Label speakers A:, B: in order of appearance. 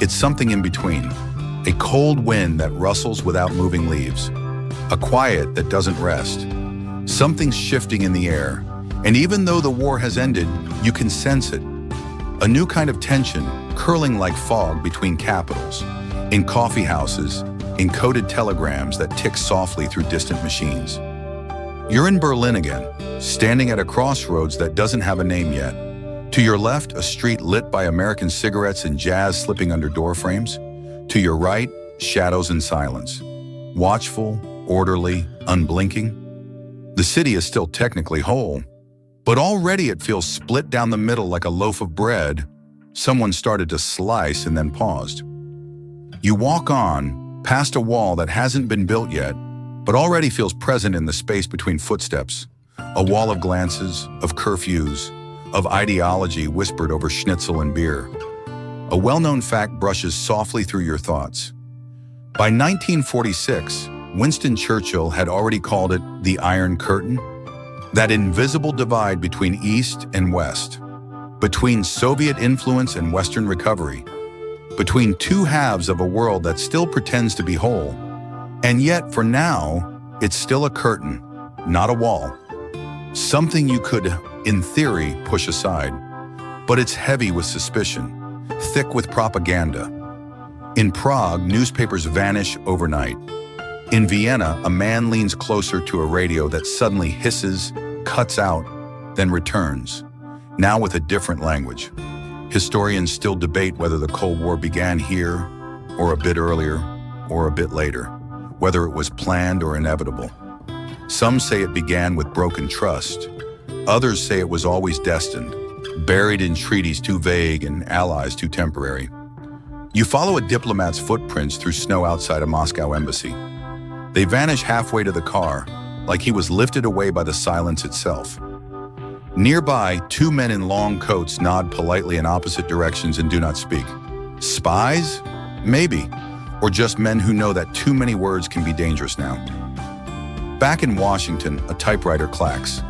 A: It's something in between. A cold wind that rustles without moving leaves. A quiet that doesn't rest. Something's shifting in the air. And even though the war has ended, you can sense it. A new kind of tension curling like fog between capitals, in coffee houses, in coded telegrams that tick softly through distant machines. You're in Berlin again, standing at a crossroads that doesn't have a name yet. To your left, a street lit by American cigarettes and jazz slipping under door frames. To your right, shadows and silence. Watchful, orderly, unblinking. The city is still technically whole, but already it feels split down the middle like a loaf of bread someone started to slice and then paused. You walk on, past a wall that hasn't been built yet, but already feels present in the space between footsteps. A wall of glances, of curfews, of ideology whispered over schnitzel and beer. A well-known fact brushes softly through your thoughts. By 1946, Winston Churchill had already called it the Iron Curtain, that invisible divide between East and West, between Soviet influence and Western recovery, between two halves of a world that still pretends to be whole. And yet, for now, it's still a curtain, not a wall. Something you could, in theory, push aside. But it's heavy with suspicion, thick with propaganda. In Prague, newspapers vanish overnight. In Vienna, a man leans closer to a radio that suddenly hisses, cuts out, then returns, now with a different language. Historians still debate whether the Cold War began here, or a bit earlier, or a bit later, whether it was planned or inevitable. Some say it began with broken trust. Others say it was always destined, buried in treaties too vague and allies too temporary. You follow a diplomat's footprints through snow outside a Moscow embassy. They vanish halfway to the car, like he was lifted away by the silence itself. Nearby, two men in long coats nod politely in opposite directions and do not speak. Spies? Maybe. Or just men who know that too many words can be dangerous now. Back in Washington, a typewriter clacks.